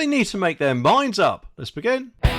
They need to make their minds up. Let's begin. Now,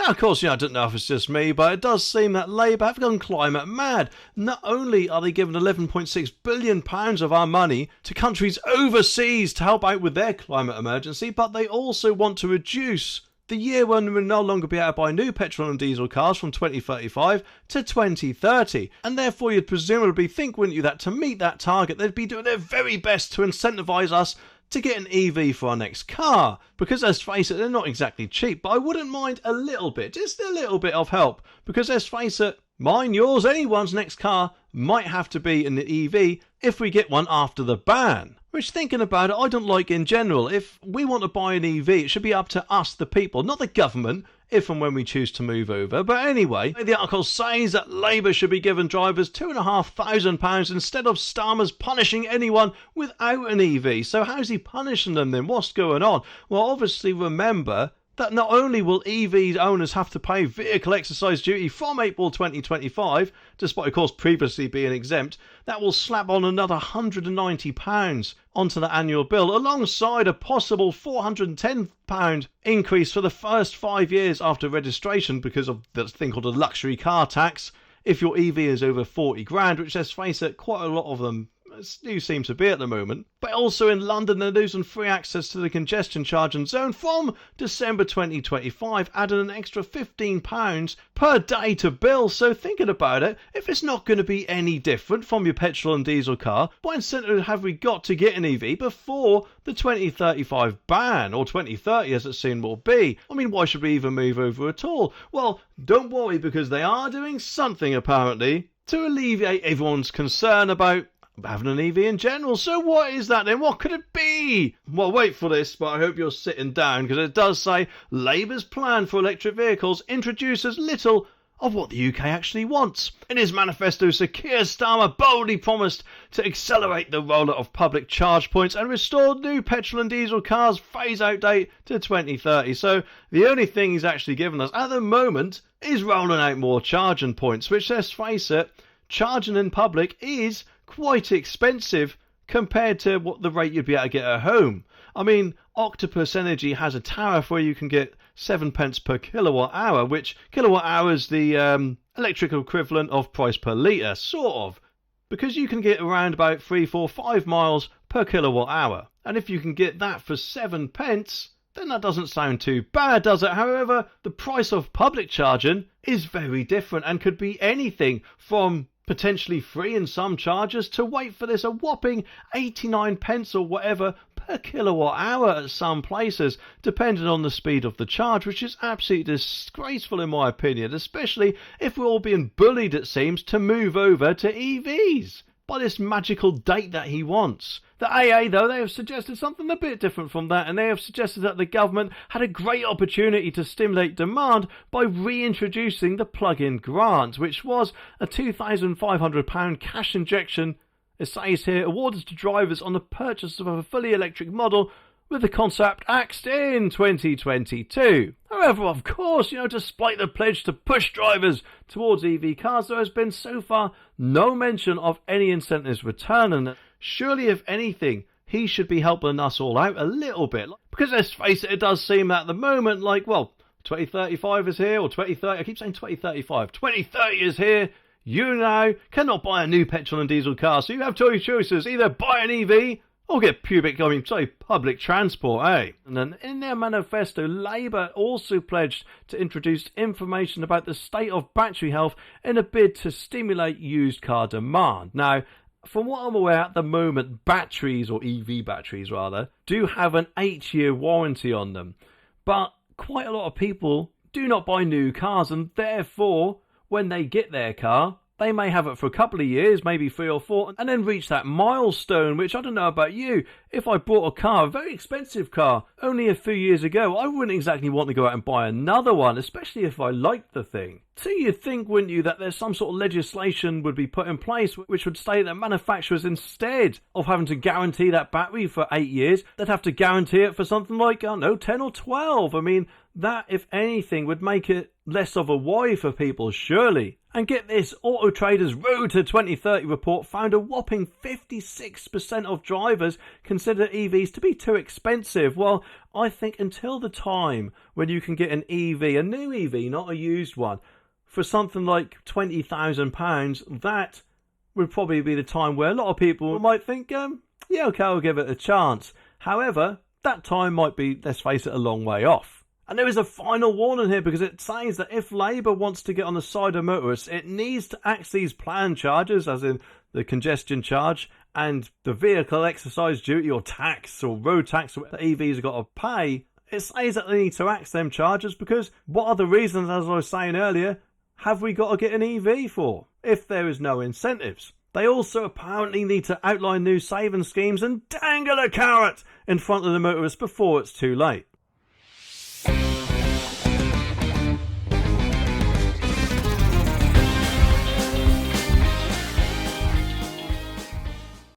of course, I don't know if it's just me, but it does seem that Labour have gone climate mad. Not only are they giving £11.6 billion of our money to countries overseas to help out with their climate emergency, but they also want to reduce the year when we'll no longer be able to buy new petrol and diesel cars from 2035 to 2030. And therefore you'd presumably think, wouldn't you, that to meet that target they'd be doing their very best to incentivise us to get an EV for our next car. Because let's face it, they're not exactly cheap, but I wouldn't mind a little bit, just a little bit of help. Because let's face it, mine, yours, anyone's next car might have to be an EV if we get one after the ban. Which, thinking about it, I don't like in general. If we want to buy an EV, it should be up to us, the people, not the government, if and when we choose to move over. But anyway, the article says that Labour should be giving drivers £2,500 instead of Starmer's punishing anyone without an EV. So how's he punishing them then? What's going on? Well, obviously remember that not only will EV owners have to pay vehicle exercise duty from April 2025, despite of course previously being exempt, that will slap on another £190 onto the annual bill, alongside a possible £410 increase for the first 5 years after registration because of the thing called a luxury car tax if your EV is over 40 grand, which, let's face it, quite a lot of them do seem to be at the moment. But also in London, they're losing free access to the congestion charging zone from December 2025, adding an extra £15 per day to bill. So thinking about it, if it's not going to be any different from your petrol and diesel car, what incentive have we got to get an EV before the 2035 ban, or 2030 as it soon will be? I mean, why should we even move over at all? Well, don't worry, because they are doing something apparently to alleviate everyone's concern about having an EV in general. So what is that then? What could it be? Well, wait for this, but I hope you're sitting down, because it does say Labour's plan for electric vehicles introduces little of what the UK actually wants. In his manifesto, Sir Keir Starmer boldly promised to accelerate the rollout of public charge points and restore new petrol and diesel cars' phase-out date to 2030. So the only thing he's actually given us at the moment is rolling out more charging points, which, let's face it, charging in public is quite expensive compared to what the rate you'd be able to get at home. I mean, Octopus Energy has a tariff where you can get 7 pence per kilowatt hour, which kilowatt hour is the electrical equivalent of price per litre, sort of, because you can get around about 3, 4, 5 miles per kilowatt hour. And if you can get that for 7 pence, then that doesn't sound too bad, does it? However, the price of public charging is very different and could be anything from potentially free in some charges to, wait for this, a whopping 89 pence or whatever per kilowatt hour at some places, depending on the speed of the charge, which is absolutely disgraceful in my opinion, especially if we're all being bullied, it seems, to move over to EVs by this magical date that he wants. The AA, though, they have suggested something a bit different from that, and they have suggested that the government had a great opportunity to stimulate demand by reintroducing the plug-in grant, which was a £2,500 cash injection, it says here, awarded to drivers on the purchase of a fully electric model, with the concept axed in 2022. However, of course, despite the pledge to push drivers towards EV cars, there has been so far no mention of any incentives returning. Surely, if anything, he should be helping us all out a little bit. Because let's face it, it does seem that at the moment, 2035 is here, or 2030, I keep saying 2035, 2030 is here. You now cannot buy a new petrol and diesel car, so you have two choices: either buy an EV or get public transport, eh? And then in their manifesto, Labour also pledged to introduce information about the state of battery health in a bid to stimulate used car demand. Now, from what I'm aware at the moment, batteries, or EV batteries rather, do have an 8-year warranty on them. But quite a lot of people do not buy new cars, and therefore, when they get their car, they may have it for a couple of years, maybe 3 or 4, and then reach that milestone, which I don't know about you. If I bought a car, a very expensive car, only a few years ago, I wouldn't exactly want to go out and buy another one, especially if I liked the thing. So you'd think, wouldn't you, that there's some sort of legislation would be put in place which would state that manufacturers, instead of having to guarantee that battery for 8 years, they'd have to guarantee it for something like, 10 or 12. I mean, that, if anything, would make it less of a worry for people, surely. And get this, Auto Trader's Road to 2030 report found a whopping 56% of drivers consider EVs to be too expensive. Well, I think until the time when you can get an EV, a new EV, not a used one, for something like £20,000, that would probably be the time where a lot of people might think, yeah, okay, I'll give it a chance. However, that time might be, let's face it, a long way off. And there is a final warning here, because it says that if Labour wants to get on the side of motorists, it needs to axe these planned charges, as in the congestion charge and the vehicle exercise duty or tax or road tax that EVs have got to pay. It says that they need to axe them charges, because what are the reasons, as I was saying earlier, have we got to get an EV for if there is no incentives? They also apparently need to outline new saving schemes and dangle a carrot in front of the motorists before it's too late.